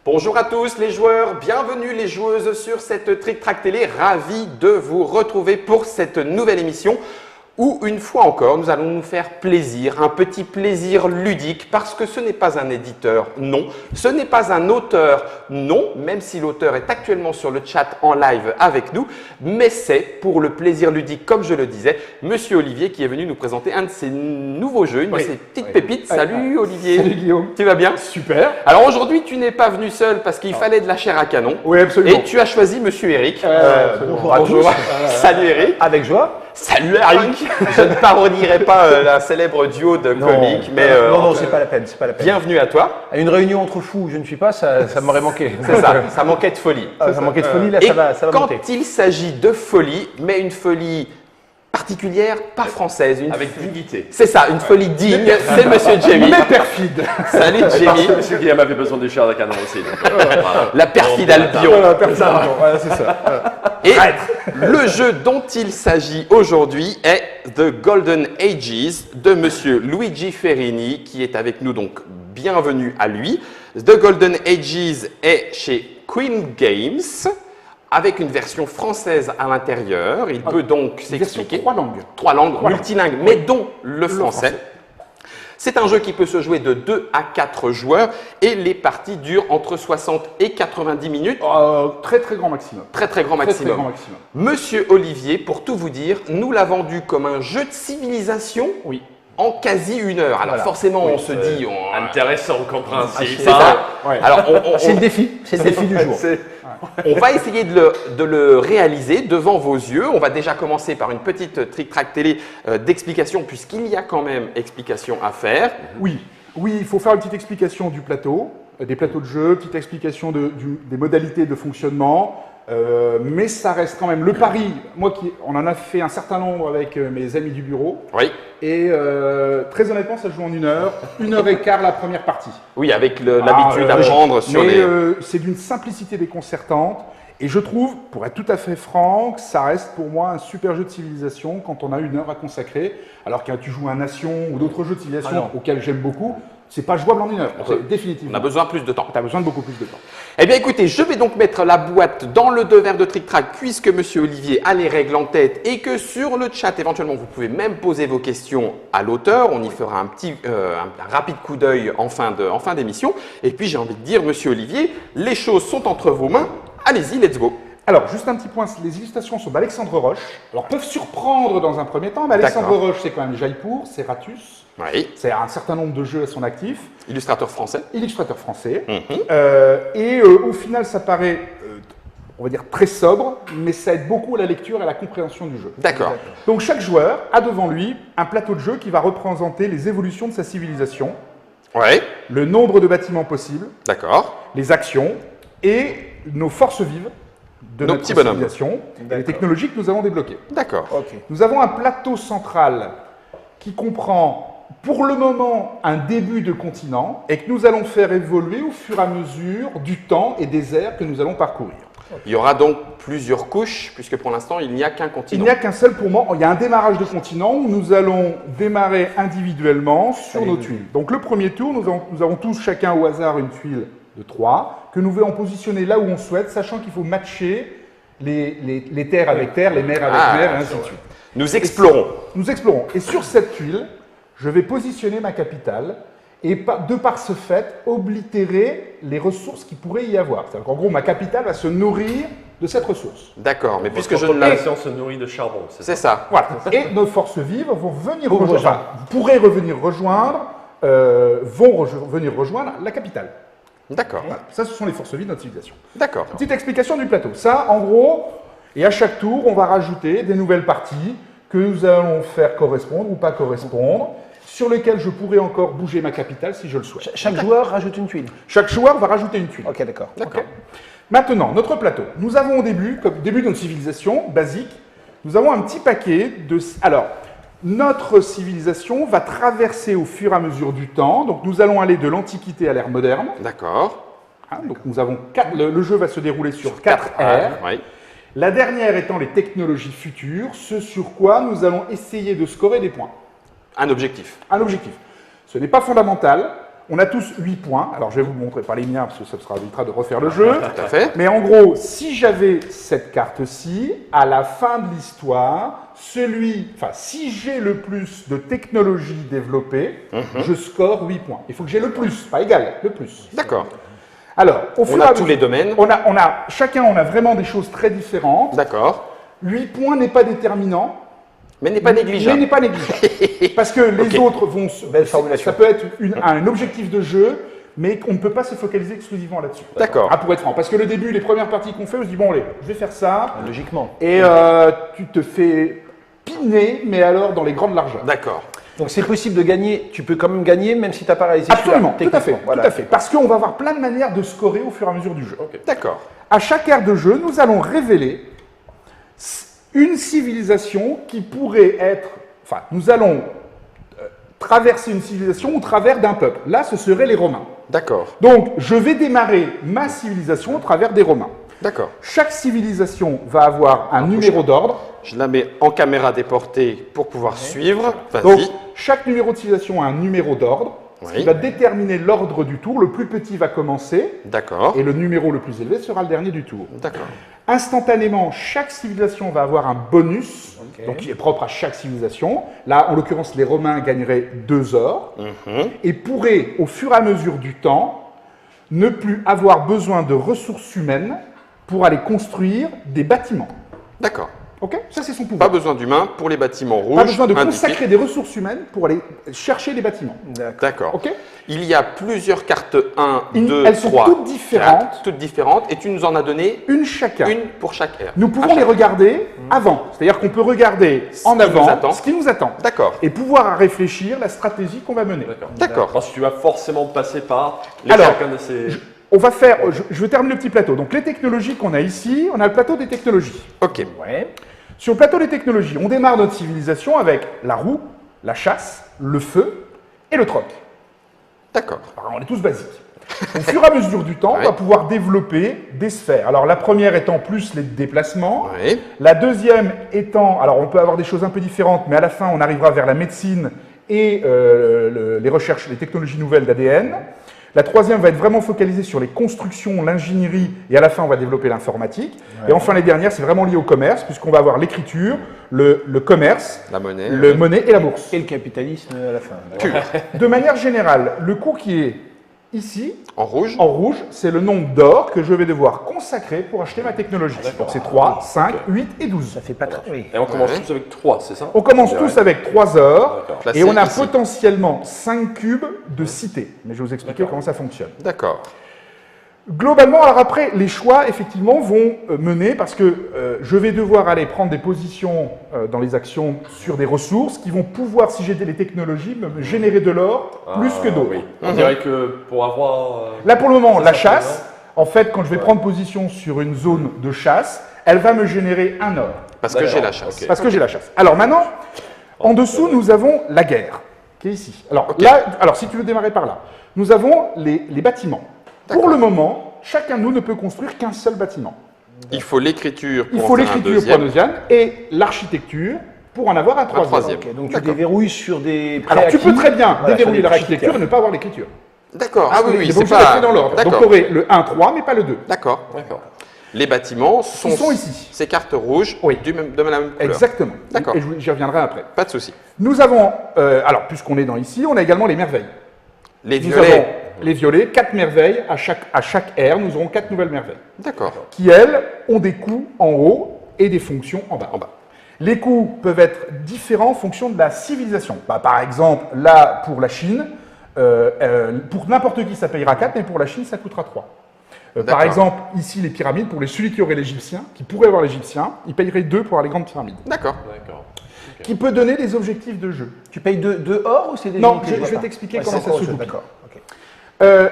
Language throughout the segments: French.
Bonjour à tous les joueurs, bienvenue les joueuses sur cette Trick Track Télé, ravi de vous retrouver pour cette nouvelle émission où une fois encore nous allons nous faire plaisir, un petit plaisir ludique parce que ce n'est pas un éditeur, non, ce n'est pas un auteur, non, même si l'auteur est actuellement sur le chat en live avec nous, mais c'est pour le plaisir ludique, comme je le disais, Monsieur Olivier qui est venu nous présenter un de ses nouveaux jeux, une de ses petites pépites. Salut Olivier. Salut Guillaume. Tu vas bien? Super. Alors aujourd'hui tu n'es pas venu seul parce qu'il fallait de la chair à canon. Oui, absolument. Et tu as choisi Monsieur Eric. Bonjour à tous. Salut Eric. Avec joie. Salut Eric. Je ne parodierai pas un célèbre duo de comiques, mais non, c'est pas la peine, c'est pas la peine. bienvenue à toi. À une réunion entre fous, je ne suis pas, ça m'aurait manqué. C'est ça, ça manquait de folie. Ça manquait de folie, là, Et ça va quand monter. il s'agit de folie, mais une folie particulière, pas française. Avec dignité. C'est ça, une folie digne, c'est Monsieur Jamie. Mais perfide. Salut Parce Jamie. que M. Guillaume avait besoin des chairs de canon aussi. Donc, voilà. La perfide Albion. Voilà, perfide. Voilà, c'est ça. Et le jeu dont il s'agit aujourd'hui est The Golden Ages de Monsieur Luigi Ferrini qui est avec nous, donc bienvenue à lui. The Golden Ages est chez Queen Games avec une version française à l'intérieur. Il peut donc s'expliquer. Trois langues multilingues, mais dont le français. C'est un jeu qui peut se jouer de 2 à 4 joueurs et les parties durent entre 60 et 90 minutes. Très très grand maximum. Très grand maximum. Très grand maximum. Monsieur Olivier, pour tout vous dire, nous l'a vendu comme un jeu de civilisation Oui. en quasi 1 heure. Alors Voilà. Oui, on se dit… Intéressant comme principe. C'est ça. Ouais. Alors C'est le défi, c'est le défi du jour. on va essayer de le réaliser devant vos yeux. On va déjà commencer par une petite Trick Track Télé d'explication puisqu'il y a quand même explication à faire. Oui, il faut faire une petite explication du plateau, des plateaux de jeu, petite explication des modalités de fonctionnement, mais ça reste quand même le pari. On en a fait un certain nombre avec mes amis du bureau, Oui, et très honnêtement, ça se joue en 1 heure, 1 heure et quart la première partie. oui, avec l'habitude à prendre sur mais les… c'est d'une simplicité déconcertante. Et je trouve, pour être tout à fait franc, que ça reste pour moi un super jeu de civilisation quand on a 1 heure à consacrer. Alors que tu joues à Nation ou d'autres jeux de civilisation auxquels j'aime beaucoup, c'est pas jouable en 1 heure. Définitivement. On a besoin plus de temps. Tu as besoin de beaucoup plus de temps. Eh bien écoutez, je vais donc mettre la boîte dans le devers de Trick Track puisque Monsieur Olivier a les règles en tête et que sur le chat, éventuellement, vous pouvez même poser vos questions à l'auteur. On y fera un rapide coup d'œil en fin d'émission. Et puis j'ai envie de dire, Monsieur Olivier, les choses sont entre vos mains. Allez-y, let's go. Alors, juste un petit point, les illustrations sont d'Alexandre Roche. Alors, peuvent surprendre dans un premier temps, mais Alexandre Roche, c'est quand même Jaipur, c'est Ratus. Oui, C'est un certain nombre de jeux à son actif. illustrateur français. Illustrateur français. Mhm. Au final, ça paraît, on va dire, très sobre, mais ça aide beaucoup à la lecture et à la compréhension du jeu. D'accord. Donc, chaque joueur a devant lui un plateau de jeu qui va représenter les évolutions de sa civilisation, Oui, le nombre de bâtiments possibles, d'accord. les actions et nos forces vives de Nos notre petits bonhommes. civilisation et les technologies que nous avons débloquées. D'accord. Nous avons un plateau central qui comprend pour le moment un début de continent et que nous allons faire évoluer au fur et à mesure du temps et des ères que nous allons parcourir. Il y aura donc plusieurs couches puisque pour l'instant, il n'y a qu'un Il continent. n'y a qu'un seul pour moi. Il y a un démarrage de continent où nous allons démarrer individuellement sur nos tuiles. Donc le premier tour, nous avons tous chacun au hasard une tuile de 3 que nous allons positionner là où on souhaite, sachant qu'il faut matcher les terres avec terre, les mers avec mer, et ainsi de suite. Nous explorons. Nous explorons. Et sur cette tuile, je vais positionner ma capitale et de par ce fait, oblitérer les ressources qu'il pourrait y avoir. C'est-à-dire qu'en gros, ma capitale va se nourrir de cette ressource. D'accord, mais puisque je Votre ne la… population se nourrit de charbon. C'est ça. Voilà. Et nos forces vives vont venir rejoindre, enfin, pourraient revenir rejoindre, venir rejoindre la capitale. D'accord. Voilà. Ça, ce sont les forces vives de notre civilisation. D'accord. Petite explication du plateau. Ça, en gros, et à chaque tour, on va rajouter des nouvelles parties que nous allons faire correspondre ou pas correspondre, sur lesquelles je pourrais encore bouger ma capitale si je le souhaite. Chaque joueur rajoute une tuile. Chaque joueur va rajouter une tuile. Ok, d'accord. D'accord. Ok. Maintenant, notre plateau. Nous avons au début, comme début de notre civilisation basique, nous avons un petit paquet de… Alors, notre civilisation va traverser au fur et à mesure du temps. Donc, nous allons aller de l'Antiquité à l'ère moderne. D'accord. Hein, donc, nous avons le jeu va se dérouler sur 4 ères. Oui. La dernière étant les technologies futures, ce sur quoi nous allons essayer de scorer des points. Un objectif. Un objectif. Ce n'est pas fondamental. On a tous 8 points. Alors, je vais vous montrer pas les miens parce que ça sera évitera de refaire le jeu. Tout à fait. Mais en gros, si j'avais cette carte-ci, à la fin de l'histoire, si j'ai le plus de technologie développée, je score 8 points. Il faut que j'ai le plus, pas égal, le plus. D'accord. Alors, au fur On et à a mesure- tous les domaines. Chacun, on a vraiment des choses très différentes. D'accord. 8 points n'est pas déterminant. Mais n'est pas Mais négligeable. n'est pas négligeable. Parce que les Ok. autres vont... Belle formulation. Ça peut être un objectif de jeu, mais on ne peut pas se focaliser exclusivement là-dessus. D'accord. Ah, pour être franc. Parce que le début, les premières parties qu'on fait, on se dit, bon, allez, je vais faire ça. Logiquement. Et tu te fais piner, mais alors dans les grandes largeurs. D'accord. Donc c'est possible de gagner, tu peux quand même gagner même si tu n'as pas réalisé Absolument, celui-là, tout à fait, techniquement. Voilà. tout à fait. Parce qu'on va avoir plein de manières de scorer au fur et à mesure du jeu. D'accord. À chaque ère de jeu, nous allons révéler une civilisation qui pourrait être... Enfin, nous allons traverser une civilisation au travers d'un peuple. Là, ce seraient les Romains. D'accord. Donc, je vais démarrer ma civilisation au travers des Romains. D'accord. Chaque civilisation va avoir un numéro d'ordre. Je la mets en caméra déportée pour pouvoir suivre. Donc, Vas-y. chaque numéro de civilisation a un numéro d'ordre, ce qui Oui. va déterminer l'ordre du tour. Le plus petit va commencer, D'accord. et le numéro le plus élevé sera le dernier du tour. D'accord. Instantanément, chaque civilisation va avoir un bonus, donc qui est propre à chaque civilisation. Là, en l'occurrence, les Romains gagneraient 2 ors, et pourraient, au fur et à mesure du temps, ne plus avoir besoin de ressources humaines pour aller construire des bâtiments. D'accord. Ok? Ça, c'est son pouvoir. Pas besoin d'humains pour les bâtiments rouges. Pas besoin de indiqués. consacrer des ressources humaines pour aller chercher des bâtiments. D'accord. Ok? Il y a plusieurs cartes 1, 2, Elles sont 3, toutes différentes. 4, toutes différentes, et tu nous en as donné Une chacun. une pour chaque ère. Nous pouvons les regarder avant. C'est-à-dire qu'on peut regarder en qui nous avant attend. ce qui nous attend. D'accord. Et pouvoir réfléchir la stratégie qu'on va mener. D'accord. Parce que tu vas forcément passer par les Alors, chacun de ces... On va faire, je vais terminer le petit plateau. Donc les technologies qu'on a ici, on a le plateau des technologies. Ok. Ouais. Sur le plateau des technologies, on démarre notre civilisation avec la roue, la chasse, le feu et le troc. D'accord. Alors, on est tous basiques. Au fur et à mesure du temps, on va pouvoir développer des sphères. Alors la première étant plus les déplacements, Oui. la deuxième étant, alors on peut avoir des choses un peu différentes, mais à la fin on arrivera vers la médecine et les recherches, les technologies nouvelles d'ADN. La troisième va être vraiment focalisée sur les constructions, l'ingénierie, et à la fin on va développer l'informatique. Et enfin les dernières, c'est vraiment lié au commerce, puisqu'on va avoir l'écriture, le commerce, La monnaie. le monnaie et la bourse. Et le capitalisme à la fin. De manière générale, le coût qui est ici, En rouge. en rouge, c'est le nombre d'or que je vais devoir consacrer pour acheter ma technologie. Donc c'est 3, 5, 8 et 12. Ça fait pas très... Oui. Et on commence Ouais. tous avec 3, c'est ça? On commence tous avec 3 heures D'accord. Placé et on a ici. potentiellement 5 cubes de cité. Mais je vais vous expliquer comment ça fonctionne. D'accord. Globalement, alors après, les choix, effectivement, vont mener parce que je vais devoir aller prendre des positions dans les actions sur des ressources qui vont pouvoir, si j'ai les technologies, me générer de l'or plus que d'autres. Oui. On dirait que pour avoir... Là, pour le moment, la ça, chasse, en fait, quand je vais prendre position sur une zone de chasse, elle va me générer un or. Parce que D'accord. j'ai la chasse. Ok. Parce que j'ai la chasse. Alors maintenant, en dessous, nous avons la guerre, qui est ici. Alors Ok. là, alors si tu veux démarrer par là, nous avons les bâtiments. Pour le moment, chacun de nous ne peut construire qu'un seul bâtiment. Il faut l'écriture Il pour faut en faire un l'écriture pour un deuxième. deuxième et l'architecture pour en avoir un troisième. troisième. Ok, donc tu D'accord. déverrouilles sur des Alors tu préacquis. peux très bien Voilà, déverrouiller sur des l'architecture et critères. ne pas avoir l'écriture. D'accord. Ah oui, oui, c'est c'est pas pas... dans l'ordre. Donc D'accord. tu aurais le 1-3, mais pas le 2. D'accord. D'accord. Les bâtiments sont, Ils sont ici. ces cartes rouges Oui. de la même couleur. Exactement. D'accord. Et j'y reviendrai après. Pas de souci. Nous avons, alors puisqu'on est dans ici, on a également les merveilles. Les Nous violets. avons les violets, 4 merveilles. À chaque ère, nous aurons 4 nouvelles merveilles. D'accord. Qui, elles, ont des coûts en haut et des fonctions en bas. En bas. Les coûts peuvent être différents en fonction de la civilisation. Bah, par exemple, là, pour la Chine, pour n'importe qui, ça payera 4, mais pour la Chine, ça coûtera 3. Par D'accord. exemple, ici, les pyramides, pour celui qui aurait l'Égyptien, qui pourrait avoir l'Égyptien, il payerait 2 pour avoir les grandes pyramides. D'accord. D'accord. Qui peut donner des objectifs de jeu. Tu payes 2 or ou c'est des Non, unités, je vois vais pas. t'expliquer Ouais, comment c'est ça se autre chose, goupille. D'accord. Ok.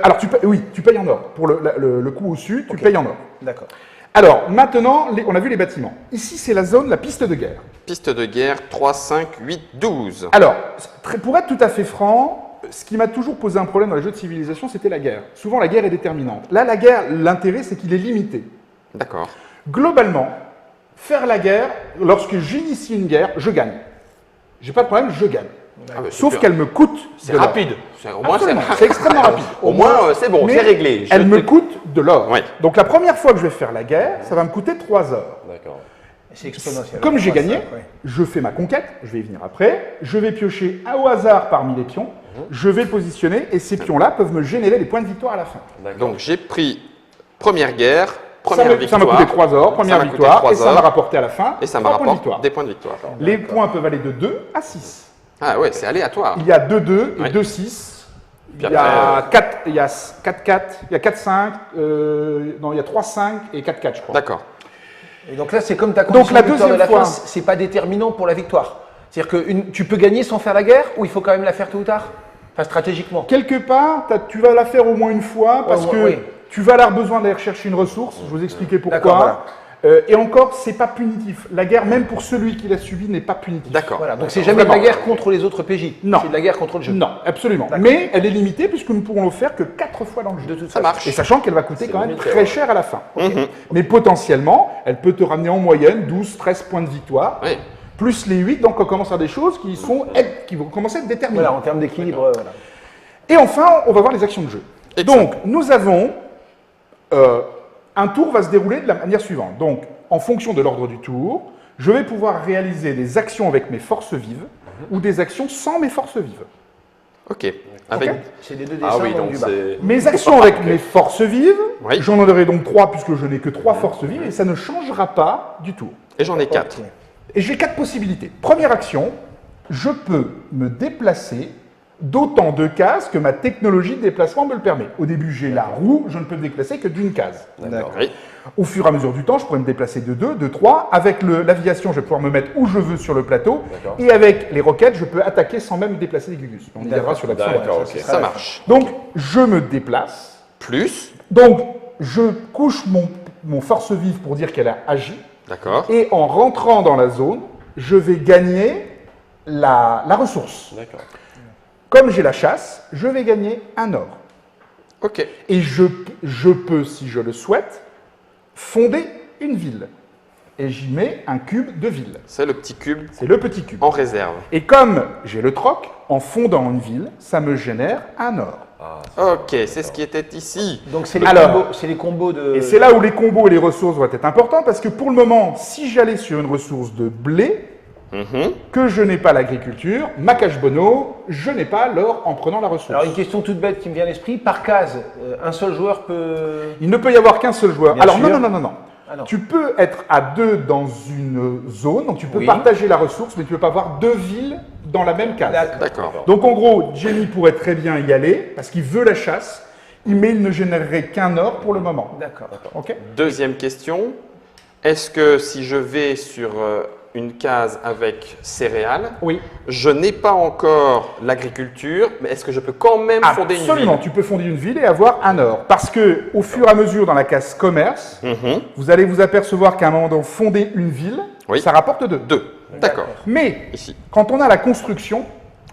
Alors, tu payes en or. Pour le coût au-dessus, tu payes en or. D'accord. Alors, maintenant, on a vu les bâtiments. Ici, c'est la zone, la piste de guerre. Piste de guerre 3, 5, 8, 12. Alors, pour être tout à fait franc, ce qui m'a toujours posé un problème dans les jeux de civilisation, c'était la guerre. Souvent, la guerre est déterminante. Là, la guerre, l'intérêt, c'est qu'il est limité. D'accord. Globalement, faire la guerre, lorsque j'initie une guerre, je gagne. J'ai pas de problème, je gagne. Ah, bah, Sauf super. qu'elle me coûte C'est de l'or. rapide. Au moins, Absolument, c'est extrêmement rapide. Au moins, c'est bon, Mais c'est réglé. Elle me coûte de l'or. Oui. Donc la première fois que je vais faire la guerre, ça va me coûter 3 heures. D'accord. C'est exponentiel. Comme j'ai Ouais, gagné, ça, ouais. je fais ma conquête, je vais y venir après, je vais piocher au hasard parmi les pions, je vais le positionner et ces pions-là peuvent me générer des points de victoire à la fin. Donc, j'ai pris première guerre, Ça première m'a victoire. coûté 3 heures, première Ça m'a coûté victoire, 3 et ça heures. m'a rapporté à la fin Et ça me 3 points de rapporte victoire. des points de victoire. Les points peuvent aller de 2 à 6. Ah ouais, c'est aléatoire. Il y a 2-2 et Ouais. 2-6. Puis Il y après, a 4, il y a 4-4, il y a 4-5, non, il y a 3-5 et 4-4, je crois. D'accord. Et donc là, c'est comme ta Donc, condition la de victoire de deuxième la fois- fin, c'est pas déterminant pour la victoire. C'est-à-dire que tu peux gagner sans faire la guerre ou il faut quand même la faire tôt ou tard? Enfin, stratégiquement. Quelque part, tu vas la faire au moins une fois parce au moins, que oui. tu vas avoir besoin d'aller chercher une ressource. Je vais vous expliquer D'accord, pourquoi. voilà. Et encore, c'est pas punitif. La guerre, même pour celui qui l'a subie, n'est pas punitif. D'accord. Voilà, donc c'est jamais de la Vraiment. guerre contre les autres PJ. Non. C'est de la guerre contre le jeu. Non, absolument. D'accord. Mais elle est limitée puisque nous ne pourrons le faire que 4 fois dans le jeu. De toute Ça façon. marche. Et sachant qu'elle va coûter quand même limité, très ouais. cher à la fin. Mais potentiellement, elle peut te ramener en moyenne 12-13 points de victoire. Oui. Plus les 8, donc on commence à des choses qui vont commencer à être déterminantes. Voilà, en termes d'équilibre, voilà. Et enfin, on va voir les actions de jeu. Excellent. Donc, nous avons un tour va se dérouler de la manière suivante. Donc, en fonction de l'ordre du tour, je vais pouvoir réaliser des actions avec mes forces vives ou des actions sans mes forces vives. Ok. Avec... Ok. C'est les deux dessins Ah oui, dans donc du bas. c'est. Mes actions avec mes forces vives, Oui. j'en aurai donc 3 puisque je n'ai que 3 forces vives et ça ne changera pas du tout. Et j'en ai 4. Ok. Et j'ai 4 possibilités. Première action, je peux me déplacer d'autant de cases que ma technologie de déplacement me le permet. Au début, j'ai la roue, je ne peux me déplacer que d'une case. D'accord. Oui. Au fur et à mesure du temps, je pourrais me déplacer de 2, de 3. Avec l'aviation, je vais pouvoir me mettre où je veux sur le plateau. D'accord. Et avec les roquettes, je peux attaquer sans même déplacer des Gugus. On y viendra sur l'action. D'accord, Ouais, ok. Ça marche. Donc, je me déplace. Plus. Donc, je couche mon force vive pour dire qu'elle a agi. D'accord. Et en rentrant dans la zone, je vais gagner la ressource. D'accord. Comme j'ai la chasse, je vais gagner un or. Ok. Et je peux, si je le souhaite, fonder une ville. Et j'y mets un cube de ville. C'est le petit cube C'est le petit cube. en réserve. Et comme j'ai le troc, en fondant une ville, ça me génère un or. Ok, c'est ce qui était ici. Donc c'est Alors, les combos de. Et c'est là où les combos et les ressources vont être importants, parce que pour le moment, si j'allais sur une ressource de blé, que je n'ai pas l'agriculture, ma cache bono, je n'ai pas l'or en prenant la ressource. Alors une question toute bête qui me vient à l'esprit. Par case, un seul joueur peut. Il ne peut y avoir qu'un seul joueur. Bien Alors sûr. non. Ah non. Tu peux être à 2 dans une zone, donc tu peux Oui. partager la ressource, mais tu ne peux pas avoir 2 villes dans la même case. D'accord. Donc en gros, Jamie pourrait très bien y aller, parce qu'il veut la chasse, mais il ne générerait qu'un or pour le moment. D'accord. Ok. Deuxième question. Est-ce que si je vais sur une case avec céréales, Oui. je n'ai pas encore l'agriculture, mais est-ce que je peux quand même fonder une Absolument, ville? tu peux fonder une ville et avoir un or. Parce que au fur et à mesure dans la case commerce, Mhm. vous allez vous apercevoir qu'à un moment donné, fonder une ville, Oui. ça rapporte 2. 2. D'accord. Mais Ici. quand on a la construction,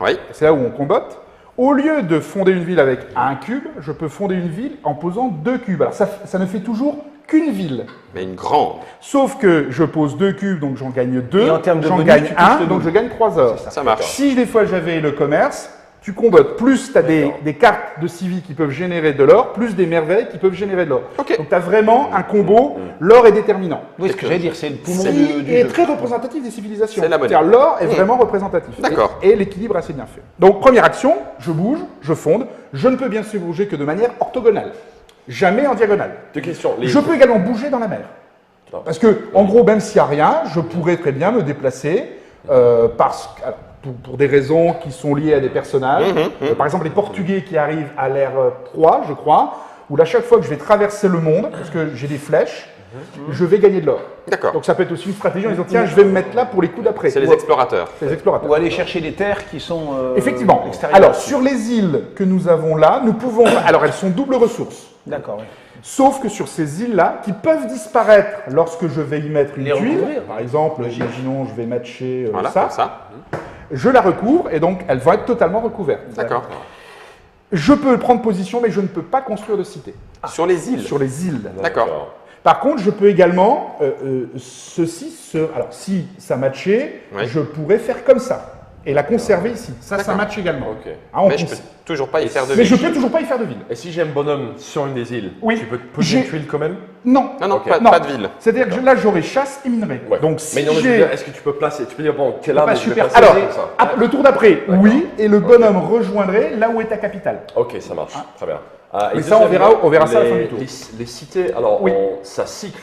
Oui. c'est là où on combatte, au lieu de fonder une ville avec un cube, je peux fonder une ville en posant 2 cubes. Alors ça ne fait toujours qu'une ville. Mais une grande. Sauf que je pose 2 cubes, donc j'en gagne 2. Et en termes de j'en bonus, gagne tu touches 1, le donc double. je gagne 3 heures. Ça marche. Si des fois j'avais le commerce, tu combattes. Plus tu as des cartes de civis qui peuvent générer de l'or, plus des merveilles qui peuvent générer de l'or. Ok. Donc tu as vraiment un combo, l'or est déterminant. Oui, ce que j'allais dire, c'est le poumon C'est du est jeu. très représentatif des civilisations. C'est la monnaie. C'est-à-dire l'or est vraiment représentatif. D'accord. Et l'équilibre est assez bien fait. Donc première action, je bouge, je fonde. Je ne peux bien sûr bouger que de manière orthogonale. Jamais en diagonale. Deux questions. Les- Je peux également bouger dans la mer. Non. Parce que, en gros, même s'il n'y a rien, je pourrais très bien me déplacer alors, pour des raisons qui sont liées à des personnages. Par exemple, les Portugais qui arrivent à l'ère 3, je crois, où là, chaque fois que je vais traverser le monde, parce que j'ai des flèches, je vais gagner de l'or. D'accord. Donc ça peut être aussi une stratégie en disant, tiens, je vais me mettre là pour les coups d'après. C'est les Ou- explorateurs. c'est les explorateurs. Ou aller chercher des terres qui sont Effectivement. extérieures. Alors, sur les îles que nous avons là, nous pouvons... Alors, elles sont double ressource. D'accord, oui. Sauf que sur ces îles-là, qui peuvent disparaître lorsque je vais y mettre une Les tuile, recouvrir. par exemple, imaginons je vais matcher Voilà, ça, comme ça. je la recouvre et donc elles vont être totalement recouvertes. D'accord. Je peux prendre position, mais je ne peux pas construire de cité Sur les îles. sur les îles. D'accord. Par contre, je peux également, alors si ça matchait, Oui. je pourrais faire comme ça. et la conserver ici. Ça D'accord. match également. Ok. Hein, on Mais je peux cons- toujours pas y faire de Mais je ville. peux toujours pas y faire de ville. Et si j'ai un bonhomme sur une des îles, Oui. tu peux poser une J'ai- tuile quand même? Non. Non, non, Ok. pas, Non. pas de ville. C'est-à-dire que là, j'aurai chasse et minerai. Ouais. Donc, si mais non, mais je veux j'ai... dire, est-ce que tu peux placer? Tu peux dire, bon, t'es là, pas mais je vais super- placer Alors, comme ça. le tour d'après, D'accord. oui, et le bonhomme rejoindrait là où est ta capitale. Ok, ça marche. Très bien. Et Mais ça, on verra ça à la fin du tour. Les cités, alors, Oui. ça cycle.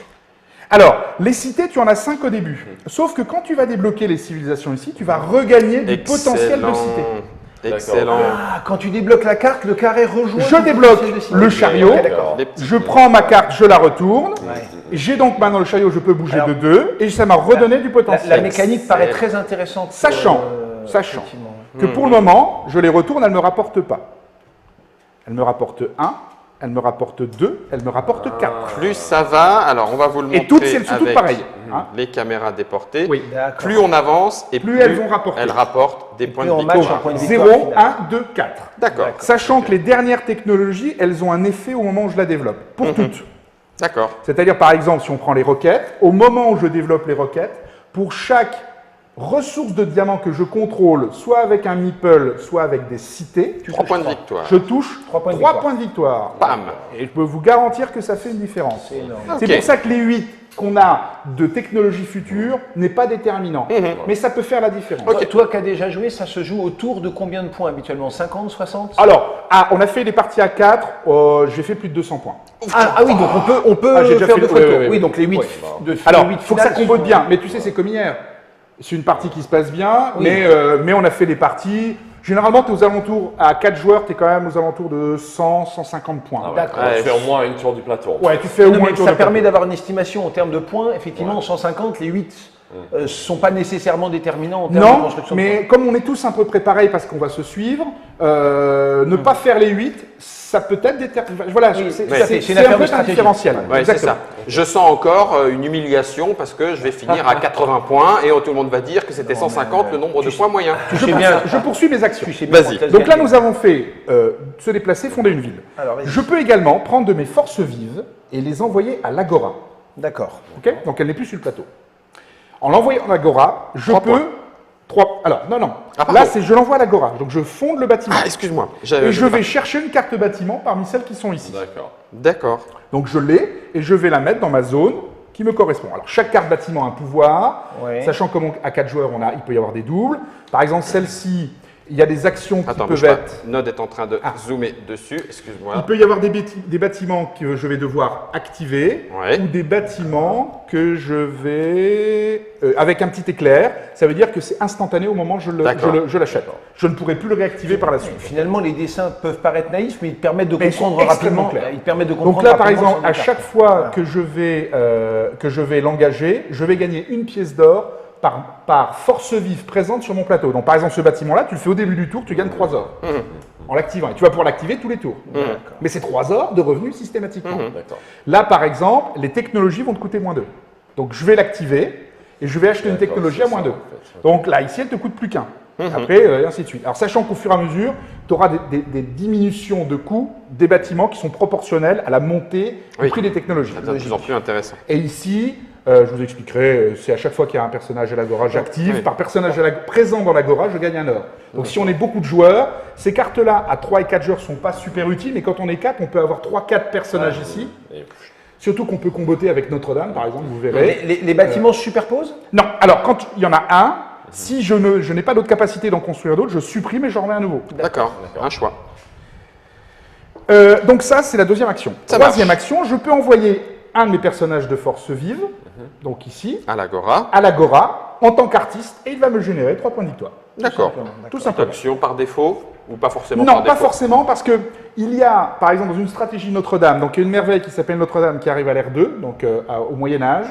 Alors, les cités, tu en as 5 au début. Sauf que quand tu vas débloquer les civilisations ici, tu vas regagner du potentiel de cité. Excellent. Ah, quand tu débloques la carte, le carré rejoint. Je le débloque potentiel de cité. le chariot. Ok, d'accord. Les petits- Je prends ma carte, je la retourne. Ouais. J'ai donc maintenant le chariot, je peux bouger Alors, de 2 et ça m'a redonné du La potentiel. mécanique paraît très intéressante. Sachant effectivement. que pour le moment, je les retourne, elle ne me rapporte pas. Elle me rapporte 1, elle me rapporte 2, elle me rapporte 4. Plus ça va, alors on va vous le montrer Et toutes, elles sont toutes avec pareilles. Hein. les caméras déportées. Oui. D'accord. Plus on avance et Plus elles vont rapporter. elles rapportent des points plus de on match victoire. un point de victoire 0, finale. 1, 2, 4. D'accord, Sachant que les dernières technologies, elles ont un effet au moment où je la développe. Pour toutes. d'accord. C'est-à-dire, par exemple, si on prend les roquettes, au moment où je développe les roquettes, pour chaque ressource de diamant que je contrôle, soit avec un meeple, soit avec des cités, 3 points de victoire. je touche 3 points de 3 victoire. points de victoire. Bam. Et je peux vous garantir que ça fait une différence. C'est énorme. C'est Ok. pour ça que les 8 qu'on a de technologie future n'est pas déterminant. Mais ça peut faire la différence. Toi qui as déjà joué, ça se joue autour de combien de points habituellement? 50, 60? Alors, on a fait des parties à 4, j'ai fait plus de 200 points. Ah oui, donc on peut Ah, j'ai déjà faire fait deux le- fois le ouais, tour. ouais, Oui, ouais. donc les 8 Alors, il faut que ça combote bien. Mais tu sais, c'est comme hier. C'est une partie qui se passe bien, Oui. mais on a fait des parties. Généralement, tu es aux alentours, à 4 joueurs, tu es quand même aux alentours de 100, 150 points. Ah ouais. D'accord. Tu fais au moins une tour du plateau. Ouais, tu fais au Non, moins mais un tour ça de permet plateau. d'avoir une estimation en termes de points. Effectivement, 150, les 8 ne sont pas nécessairement déterminants en termes de Non, construction de mais comme on est tous un peu près pareils parce qu'on va se suivre, ne pas faire les 8, ça peut être déterminant. Voilà, Oui, c'est tout à fait. C'est c'est une un affaire peu de un stratégie. différentiel. Ouais, c'est Exactement. ça. Je sens encore une humiliation parce que je vais finir à 80 points et tout le monde va dire que c'était 150 le nombre de points moyens. Je poursuis mes actions. Tu sais bien Vas-y. quand est-ce Donc là, gagner. nous avons fait se déplacer, fonder une ville. Alors, vas-y. Je peux également prendre de mes forces vives et les envoyer à l'Agora. D'accord. Ok. Donc elle n'est plus sur le plateau. En l'envoyant à l'Agora, je 3 peux. points. 3. Alors, non. Ah, pardon. Là, c'est je l'envoie à l'Agora. Donc je fonde le bâtiment. Ah, excuse-moi. et je vais chercher une carte bâtiment parmi celles qui sont ici. D'accord. D'accord. Donc je l'ai et je vais la mettre dans ma zone qui me correspond. Alors chaque carte bâtiment a un pouvoir, Ouais. sachant qu'à 4 joueurs, il peut y avoir des doubles. Par exemple, celle-ci, il y a des actions qui Attends, peuvent bouge pas. être. Node est en train de Ah. zoomer dessus. Excuse-moi. Il peut y avoir des bâtiments que je vais devoir activer Ouais. ou des bâtiments que je vais avec un petit éclair. Ça veut dire que c'est instantané au moment où D'accord. je l'achète. Je ne pourrai plus le réactiver par la suite. Finalement, les dessins peuvent paraître naïfs, mais ils te permettent de Mais ils sont comprendre extrêmement rapidement. clairs. Ils te permettent de comprendre Donc là, par rapidement exemple, son à écart. chaque fois Voilà. que je vais l'engager, je vais gagner une pièce d'or par force vive présente sur mon plateau. Donc par exemple, ce bâtiment-là, tu le fais au début du tour, tu gagnes 3 or en l'activant. Et tu vas pouvoir l'activer tous les tours. Mais c'est 3 or de revenus systématiquement. D'accord. Là, par exemple, les technologies vont te coûter moins 2. Donc je vais l'activer et je vais acheter une D'accord, technologie c'est à moins ça, 2. en fait. Donc là, ici, elle ne te coûte plus qu'un. Après, et ainsi de suite. Alors, sachant qu'au fur et à mesure, tu auras des diminutions de coûts des bâtiments qui sont proportionnelles à la montée du Oui. prix des technologies. Ça devient de plus en plus intéressant. Et ici, je vous expliquerai, c'est à chaque fois qu'il y a un personnage à l'Agora, j'active. Oui. Par personnage présent dans l'Agora, je gagne un or. Donc si on est beaucoup de joueurs, ces cartes-là, à 3 et 4 joueurs, ne sont pas super utiles, mais quand on est 4, on peut avoir 3-4 personnages ici. Et- Surtout qu'on peut comboter avec Notre-Dame, par exemple, vous verrez. Les bâtiments se superposent? Non, alors quand il y en a un, si je n'ai pas d'autre capacité d'en construire d'autres, je supprime et j'en remets un nouveau. D'accord. Un choix. Donc ça, c'est la deuxième action. Ça Troisième action, je peux envoyer un de mes personnages de force vive, donc ici, À l'Agora. à l'Agora, en tant qu'artiste, et il va me générer 3 points de victoire. D'accord. Tout simplement. Option par défaut ou pas forcément Non, par pas défaut forcément, parce que il y a, par exemple, dans une stratégie Notre-Dame, donc il y a une merveille qui s'appelle Notre-Dame qui arrive à l'ère 2, donc au Moyen-Âge,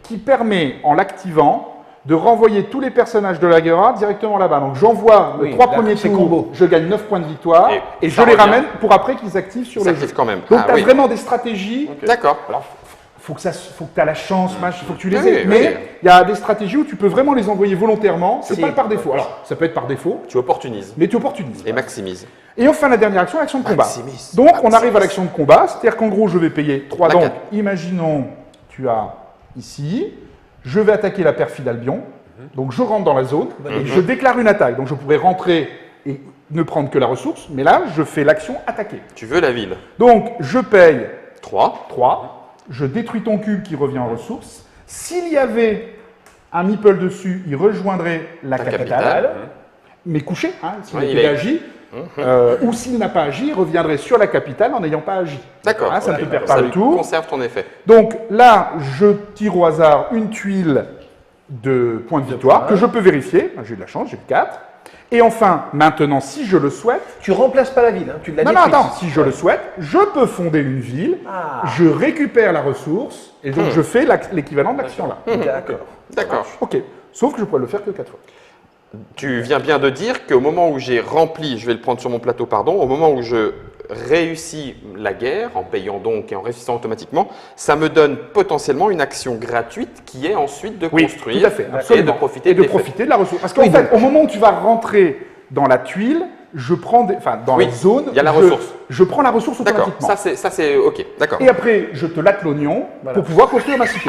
qui permet, en l'activant, de renvoyer tous les personnages de l'Agora directement là-bas. Donc j'envoie Oui, les 3 là, premiers c'est tours, combo. je gagne 9 points de victoire, Et et je ça les revient. ramène pour après qu'ils activent sur Ça le jeu. active quand même. Donc Ah tu as oui. vraiment des stratégies. D'accord. Alors, faut que tu as la chance, il faut que tu les Oui, aies. oui, Mais oui. il y a des stratégies où tu peux vraiment les envoyer volontairement. C'est Si. pas le par défaut. Alors, ça peut être par défaut, Tu opportunises mais tu opportunises. et maximises. Et enfin, la dernière action, l'action de combat. Maximise. Donc, on Maximise. arrive à l'action de combat, c'est-à-dire qu'en gros, je vais payer 3. La Donc, quatre. imaginons, tu as ici, je vais attaquer la perfide Albion. Donc je rentre dans la zone et je déclare une attaque. Donc je pourrais rentrer et ne prendre que la ressource, mais là, je fais l'action attaquer. Tu veux la ville. Donc je paye 3. 3, je détruis ton cube qui revient en ressources. S'il y avait un meeple dessus, il rejoindrait la capitale, mais couché, hein, s'il Oui, avait agi. Ou s'il n'a pas agi, il reviendrait sur la capitale en n'ayant pas agi. D'accord. Hein, ça ne te perd Ça pas le tour. conserve ton effet. Donc là, je tire au hasard une tuile de points de victoire que je peux vérifier. J'ai de la chance, j'ai 4. Et enfin, maintenant, si je le souhaite, Tu remplaces pas la ville, hein, tu l'as non, détruite. attends, si je le souhaite, je peux fonder une ville, je récupère la ressource, et donc je fais l'équivalent de l'action là. D'accord. D'accord. Ok, sauf que je pourrais le faire que 4 fois. Tu viens bien de dire qu'au moment où j'ai rempli, je vais le prendre sur mon plateau, pardon, au moment où je réussis la guerre, en payant donc et en réussissant automatiquement, ça me donne potentiellement une action gratuite qui est ensuite de construire tout à fait, et de absolument. profiter Et de de l'effet. profiter de la ressource. Parce qu'en fait, au moment où tu vas rentrer dans la tuile, je prends dans Oui, la zone, il y a la ressource. Je prends la ressource D'accord, automatiquement. ça c'est ok, d'accord. Et après, je te latte l'oignon pour pouvoir construire ma cité.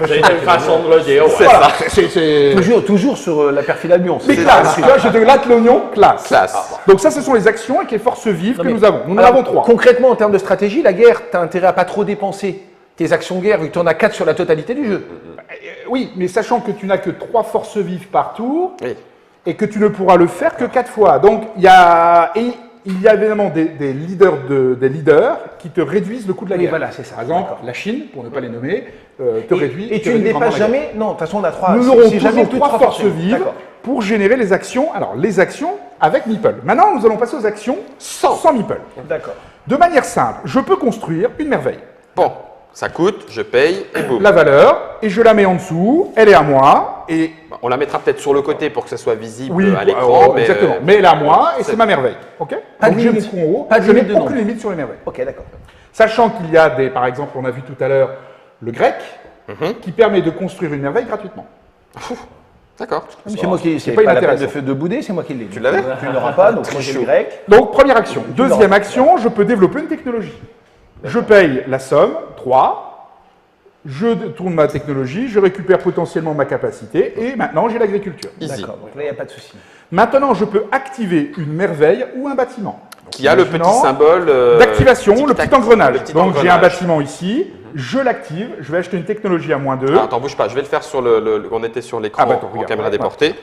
C'est une façon de le dire, ouais. Voilà, c'est... Toujours sur la perfide Albion. Mais classe, tu vois, je te latte l'oignon, classe. Classe. Donc ça, ce sont les actions avec les forces vives que mais- nous avons. Nous en Alors, avons 3. Concrètement, en termes de stratégie, la guerre, tu as intérêt à pas trop dépenser tes actions guerre, vu que tu en as 4 sur la totalité du jeu. Oui, mais sachant que tu n'as que 3 forces vives par tour Oui. et que tu ne pourras le faire que 4 fois. Donc il y a évidemment des leaders qui te réduisent le coût de la Oui, guerre. voilà, c'est ça. Par exemple, D'accord. la Chine, pour ne pas les nommer, te réduit. Et te tu ne réduit grandement dépasses la guerre. jamais. Non, de toute façon, on a 3. Nous aurons c'est jamais toujours plus de 3 forces vives D'accord. pour générer les actions. Alors, les actions avec Meeple. Maintenant, nous allons passer aux actions sans Meeple. D'accord. De manière simple, je peux construire une merveille. Bon, ça coûte, je paye et boum. La valeur, et je la mets en dessous, elle est à moi, et On la mettra peut-être sur le côté pour que ça soit visible oui, à l'écran. mais, exactement. Mais elle est à moi, et c'est- c'est ma merveille. Ok. Pas de Donc j'ai mon limite. coup en haut, Pas de je n'ai limite de aucune nombre. limite sur les merveilles. Ok, d'accord. Sachant qu'il y a par exemple, on a vu tout à l'heure le grec, qui permet de construire une merveille gratuitement. D'accord. C'est moi qui. C'est pas pas la peine inintéressant. de bouder, c'est moi qui l'ai. Tu l'avais Tu n'auras pas, donc moi j'ai le grec. Donc première action. Deuxième l'auras. action, je peux développer une technologie. Je paye la somme, 3. Je tourne ma technologie, je récupère potentiellement ma capacité, et maintenant j'ai l'agriculture. Easy. D'accord, donc là, il n'y a pas de souci. Maintenant, je peux activer une merveille ou un bâtiment. Qui a le petit Imaginons symbole d'activation, le tic-tac, petit engrenage. le petit Donc j'ai un engrenage. bâtiment ici, je l'active, je vais acheter une technologie à -2. Ah, attends, bouge pas, je vais le faire sur on était sur l'écran Ah bah attends, en regarde, caméra voilà. déportée.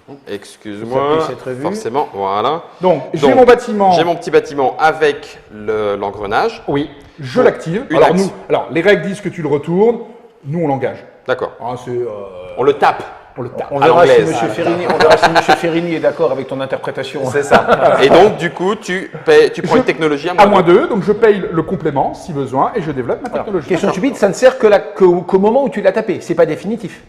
Ça Excuse-moi, puisse être vu. forcément, voilà. Donc j'ai Donc, mon bâtiment, J'ai mon petit bâtiment avec l'engrenage. oui, je l'active. Une Alors, action. les règles disent que tu le retournes, nous on l'engage. D'accord. Ah, On le tape. on le tape. On À verra, si l'anglaise. M. Ferrini, on verra si M. Ferrini est d'accord avec ton interprétation. C'est ça. Et donc, du coup, tu prends Je- une technologie à À moins -2, donc je paye le complément si besoin et je développe ma technologie. Question stupide, ça ne sert qu'au moment où tu l'as tapé. C'est pas définitif.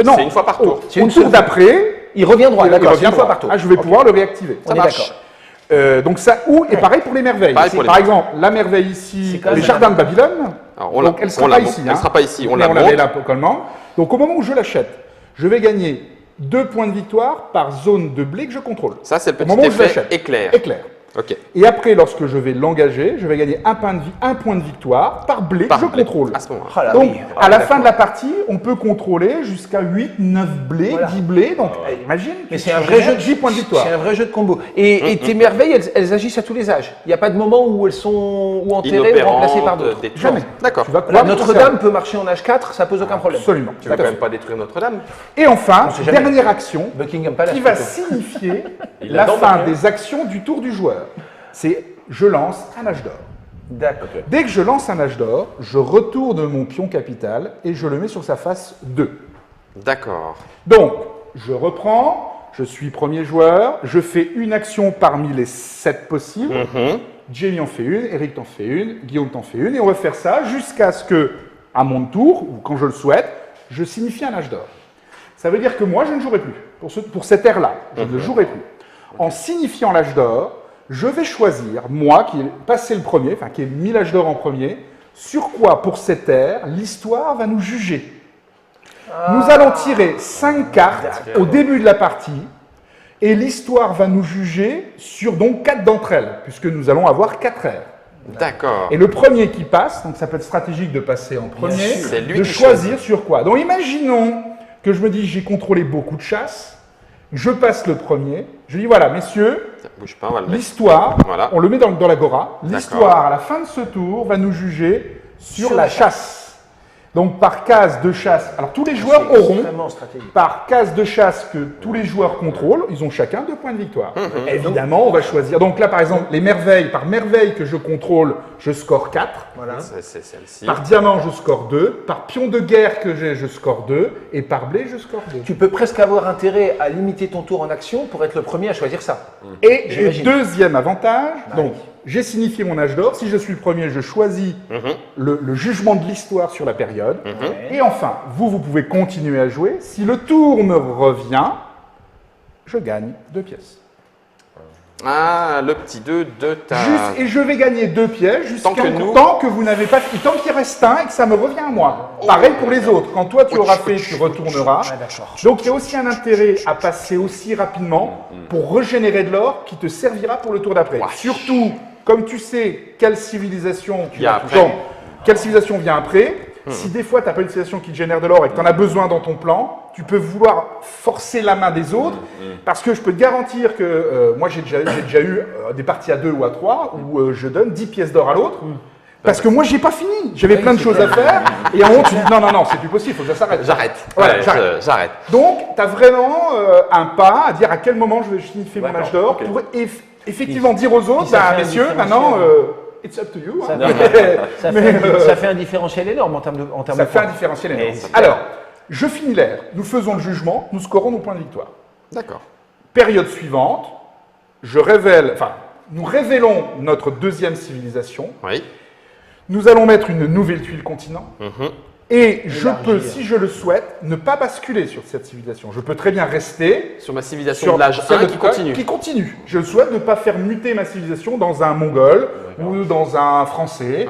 Non, C'est une fois par tour. C'est Au une tour seule- d'après, Il revient droit, il d'accord. revient C'est une fois droit. par tour. Ah, je vais pouvoir le réactiver. On est marche. d'accord. Donc ça, et pareil pour les merveilles. Pareil pour les Par exemple, la merveille ici, C'est quand les même jardins de Babylone, Alors, donc elle ne sera la pas monte. ici. Elle hein. sera pas ici. On Mais la met monte. là localement. Donc au moment où je l'achète, je vais gagner 2 points de victoire par zone de blé que je contrôle. Ça, c'est le Au moment petit où je effet l'achète. éclair. Éclair. Ok. Et après, lorsque je vais l'engager, je vais gagner un point de victoire par blé Par que je blé. contrôle. À ce moment-là. Ah là, Donc, oui. à la fin de la partie, on peut contrôler jusqu'à 8, 9 blés, Voilà. 10 blés. Donc, imagine, Mais tu c'est un vrai jeu de 10 points de victoire. C'est un vrai jeu de combo. Et tes merveilles, elles agissent à tous les âges. Il n'y a pas de moment où elles sont ou enterrées ou Inopérante, remplacées par d'autres. détruite. Jamais. D'accord. Tu vas Là, pouvoir Notre-Dame peut marcher en âge 4, ça pose aucun problème. Absolument. Tu vas Tout quand à même fait. pas détruire Notre-Dame. Et enfin, sait jamais. dernière action Buckingham Palace. qui va plutôt. signifier Il la a dans fin ma des actions du tour du joueur. C'est je lance un âge d'or. D'accord. Dès que je lance un âge d'or, je retourne mon pion capital et je le mets sur sa face 2. D'accord. Donc, je reprends, je suis premier joueur, je fais une action parmi les 7 possibles. Jamie en fait une, Eric t'en fait une, Guillaume t'en fait une, et on va faire ça jusqu'à ce que, à mon tour, ou quand je le souhaite, je signifie un âge d'or. Ça veut dire que moi, je ne jouerai plus. Pour cette ère-là, je ne jouerai plus. En signifiant l'âge d'or, je vais choisir, moi, qui ai passé le premier, enfin qui ai mis l'âge d'or en premier, sur quoi, pour cette ère, l'histoire va nous juger. Nous allons tirer 5 cartes au début de la partie, et l'histoire va nous juger sur donc 4 d'entre elles, puisque nous allons avoir 4 ères. D'accord. Et le premier qui passe, donc ça peut être stratégique de passer en premier, sûr. C'est lui de qui choisir sur quoi. Donc imaginons que je me dis j'ai contrôlé beaucoup de chasses, je passe le premier, je dis voilà messieurs, Ça bouge pas, on va le mettre. l'histoire, Voilà. on le met dans l'agora, l'histoire à la fin de ce tour va nous juger sur la chasse. Donc par case de chasse, alors tous les joueurs C'est auront, extrêmement stratégique. par case de chasse que tous les joueurs contrôlent, ils ont chacun 2 points de victoire. Évidemment, on va choisir. Donc là, par exemple, les merveilles, par merveille que je contrôle, je score 4. Voilà. C'est celle-ci. Par diamant, je score 2. Par pion de guerre que j'ai, je score 2. Et par blé, je score 2. Tu peux presque avoir intérêt à limiter ton tour en action pour être le premier à choisir ça. Et J'imagine. deuxième avantage, Ah donc oui. j'ai signifié mon âge d'or. Si je suis le premier, je choisis le jugement de l'histoire sur la période. Et enfin, vous pouvez continuer à jouer. Si le tour me revient, je gagne 2 pièces. Ah, le petit 2 de ta... Et je vais gagner 2 pièces jusqu'à Tant que nous- tant que vous n'avez pas... Tant qu'il reste un et que ça me revient à moi. Pareil pour les autres. Quand toi tu auras fait, tu retourneras. Ah, d'accord. Donc il y a aussi un intérêt à passer aussi rapidement pour régénérer de l'or qui te servira pour le tour d'après. Surtout, comme tu sais quelle civilisation tu Vient as après. donc, quelle civilisation vient après. Si des fois tu n'as pas une civilisation qui te génère de l'or et que tu en as besoin dans ton plan, tu peux vouloir forcer la main des autres parce que je peux te garantir que moi j'ai déjà eu des parties à 2 ou à 3 où je donne 10 pièces d'or à l'autre. Parce que moi, j'ai pas fini. J'avais plein de choses à faire. Et à un moment, tu dis non, c'est plus possible, il faut que ça s'arrête. J'arrête. Voilà, Ouais, j'arrête. j'arrête. Donc, tu as vraiment un pas à dire à quel moment je vais signifier mon âge d'or ok. pour effectivement dire aux autres, ça fait un messieurs, différentiel. maintenant, it's up to you. Ça hein. Ça Mais, fait, ça fait un différentiel énorme en termes de ça de fait un points. différentiel énorme. Et c'est Alors, je finis l'air. Nous faisons le jugement, nous scorons nos points de victoire. D'accord. Période suivante, nous révélons notre deuxième civilisation. Oui. Nous allons mettre une nouvelle tuile continent. Et je Élargir. peux, si je le souhaite, ne pas basculer sur cette civilisation. Je peux très bien rester Sur ma civilisation sur de l'âge celle 1 de qui tout à l'heure, continue. Qui continue. Je souhaite ne pas faire muter ma civilisation dans un mongol ou dans un français.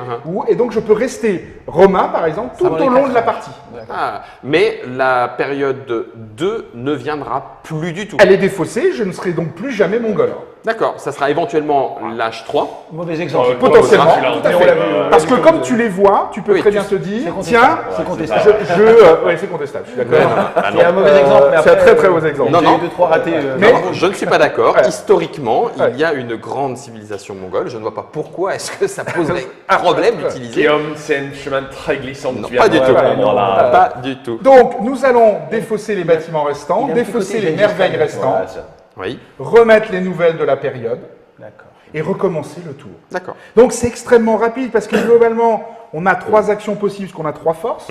Et donc je peux rester romain, par exemple, tout Avant les au long 4 de la âges. partie. Ah, mais la période 2 ne viendra plus du tout. Elle est défaussée, je ne serai donc plus jamais mongol. D'accord, ça sera éventuellement l'âge 3. Mauvais exemple. Potentiellement, celui-là, tout à mais on fait. l'a vu, Parce que comme tu les vois, tu peux Oui, très tu bien sais. te dire, C'est tiens, contestable. C'est contestable. ouais, c'est contestable, je suis d'accord. Il y a un mauvais exemple, mais C'est un après, très très mauvais exemple. Non, J'ai non. eu 2-3 ratés. Mais- Non, je ne suis pas d'accord. Ouais. Historiquement, Ouais. il y a une grande civilisation mongole. Je ne vois pas pourquoi est-ce que ça poserait un problème d'utiliser. Guillaume, c'est un chemin très glissant. Non, tu viens pas du de tout. prendre, là. Pas du tout. Donc, nous allons défausser les bâtiments restants, Il a un petit défausser côté les merveilles Gengis Khan, restantes, Voilà, ça. Oui, remettre les nouvelles de la période D'accord. et recommencer le tour. d'accord. Donc, c'est extrêmement rapide parce que globalement, on a 3 actions possibles parce qu'on a 3 forces.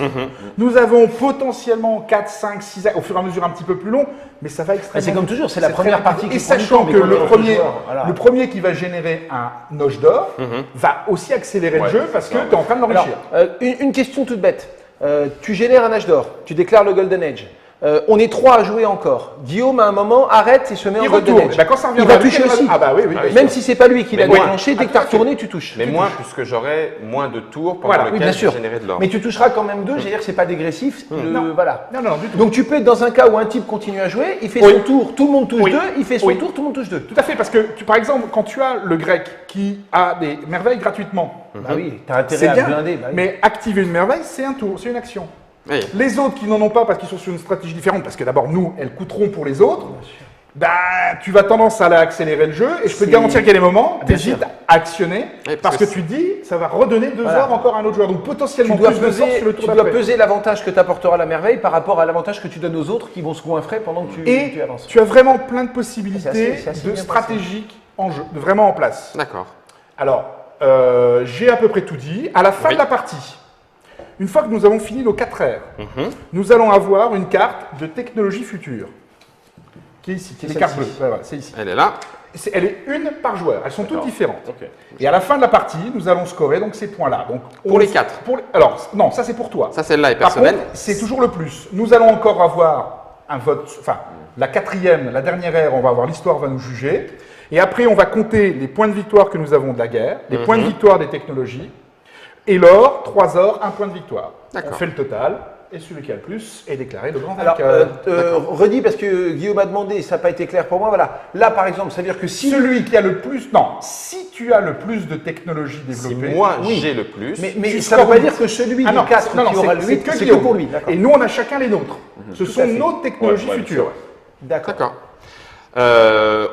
Nous avons potentiellement 4, 5, 6 au fur et à mesure un petit peu plus long, mais ça va extrêmement C'est comme toujours, c'est la très première rapide. partie qui Et prend du sachant temps, mais que quand le on premier, joue, voilà. le premier qui va générer un noche d'or va aussi accélérer le Ouais, jeu parce que ça, tu es en train de Alors, l'enrichir. une question toute bête. Tu génères un âge d'or, tu déclares le Golden Age. On est 3 à jouer encore. Guillaume, à un moment, arrête et se met Il en Golden retourne. Age. Bah, quand ça Il reviendra va à lui, toucher il va- aussi. Ah bah oui, oui. bien Même sûr. si c'est pas lui qui l'a Mais moi- déclenché, dès que tu as retourné, tu touches. Mais moins, puisque j'aurai moins de tours pendant Voilà, Oui, lequel bien je sûr. générer de l'or. Mais tu toucheras quand même 2, c'est-à-dire que c'est pas dégressif. Voilà. Non, non, du tout. Donc tu peux être dans un cas où un type continue à jouer, il fait Oui. son tour, tout le monde touche Oui. 2, il fait son Oui. tour, tout le monde touche 2. Tout à fait, parce que par exemple, quand tu as le grec qui a des merveilles gratuitement, Bah oui, t'as intérêt c'est à bien, blinder. Bah oui. mais activer une merveille, c'est un tour, c'est une action. Oui. Les autres qui n'en ont pas parce qu'ils sont sur une stratégie différente, parce que d'abord nous, elles coûteront pour les autres, bah, tu vas tendance à accélérer le jeu, et je peux te garantir qu'il y a des moments, tu hésites à actionner, Oui, parce parce que que tu te dis, ça va redonner 2 Voilà. heures encore à un autre joueur, donc Tu potentiellement dois, plus de force peser, sur le tu tour dois d'après. peser l'avantage que t'apportera la merveille par rapport à l'avantage que tu donnes aux autres qui vont se goinfrer pendant que tu Et avances. tu as vraiment plein de possibilités C'est assez de bien stratégiques en jeu, vraiment en place. D'accord. Alors, j'ai à peu près tout dit. À la fin Oui. de la partie, une fois que nous avons fini nos 4 ères, nous allons avoir une carte de technologie future, qui est ici, C'est les cartes celle-ci. bleues. Ouais, voilà, c'est ici. Elle est là. Elle est une par joueur, elles sont toutes D'accord. différentes. Ok. Et à la fin de la partie, nous allons scorer donc ces points-là. Donc, Pour les 4. Alors, non, ça c'est pour toi. Ça, celle-là est Par personnelle. contre, c'est toujours le plus. Nous allons encore avoir un vote, enfin, la 4e, la dernière ère, on va avoir l'histoire va nous juger. Et après, on va compter les points de victoire que nous avons de la guerre, les points de victoire des technologies, et l'or, 3 ors, 1 point de victoire. D'accord. On fait le total, et celui qui a le plus est déclaré le grand Alors, vainqueur. redis parce que Guillaume a demandé, ça n'a pas été clair pour moi. Voilà. Là, par exemple, ça veut dire que si. Celui qui a le plus, non, si tu as le plus de technologies Si développées, moi, oui. j'ai le plus. Mais tu ça ne veut scores pas huit. dire que celui Ah des non, 4 non, qui aura le c'est 8, que c'est que Guillaume. pour lui. D'accord. Et nous, on a chacun les nôtres. Ce Tout sont à fait. nos technologies Ouais, futures. D'accord. D'accord.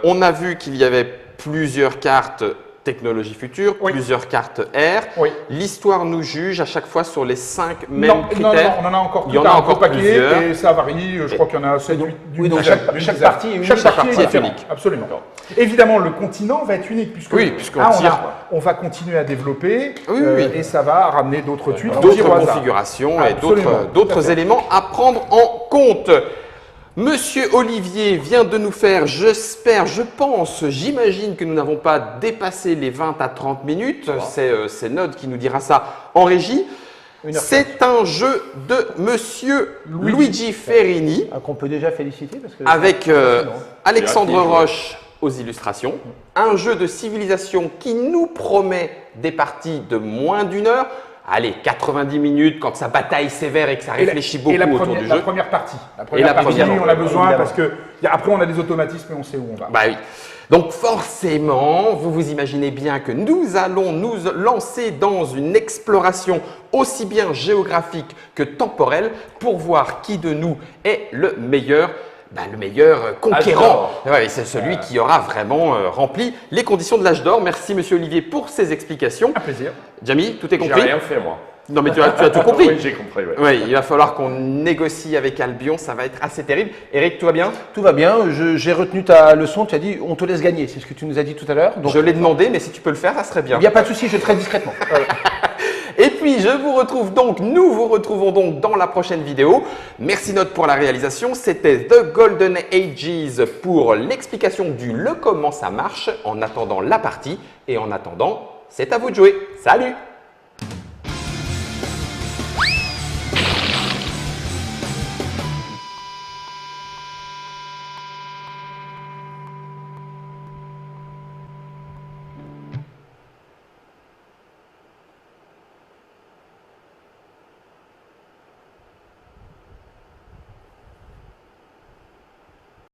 On a vu qu'il y avait plusieurs cartes technologie future, Oui. plusieurs cartes R. Oui. L'histoire nous juge à chaque fois sur les 5 mêmes Non, critères. on en a encore Il y en tout a un encore gros paquet plusieurs. et ça varie. Je crois qu'il y en a 7, 8, oui, donc chaque partie est unique. Chaque partie est est différente. unique. Absolument. Évidemment, le continent va être unique puisque Oui, puisqu'on on tire. on va continuer à développer Oui, oui. et ça va ramener d'autres tuiles. On D'autres tire au hasard. configurations et Absolument, tout à d'autres fait. éléments à prendre en compte. Monsieur Olivier vient de nous faire, j'imagine que nous n'avons pas dépassé les 20 à 30 minutes. C'est Nod qui nous dira ça en régie. 1h15. C'est un jeu de Monsieur Luigi Ferrini Ah, qu'on peut déjà féliciter parce que avec impressionnant. Alexandre Bien, Roche aux illustrations. Un jeu de civilisation qui nous promet des parties de moins d'1 heure. Allez, 90 minutes quand sa bataille sévère et que ça réfléchit beaucoup autour du la jeu. première partie. La Et première la partie, première, on a besoin évidemment. parce que après on a des automatismes et on sait où on va. Bah oui. Donc forcément, vous vous imaginez bien que nous allons nous lancer dans une exploration aussi bien géographique que temporelle pour voir qui de nous est le meilleur conquérant. Ouais, c'est celui qui aura vraiment rempli les conditions de l'âge d'or. Merci Monsieur Olivier pour ces explications. Un plaisir. Jamie, tout est J'ai compris? rien fait, moi. Non mais tu as tout compris. Oui, j'ai compris, ouais. Oui, il va falloir qu'on négocie avec Albion, ça va être assez terrible. Eric, tout va bien? Tout va bien. J'ai retenu ta leçon. Tu as dit on te laisse gagner. C'est ce que tu nous as dit tout à l'heure. Donc Je l'ai demandé, mais si tu peux le faire, ça serait bien. il n'y a pas de souci. Je très discrètement. Et puis, nous vous retrouvons donc dans la prochaine vidéo. Merci Note pour la réalisation. C'était The Golden Ages pour l'explication du comment ça marche en attendant la partie. Et en attendant, c'est à vous de jouer. Salut!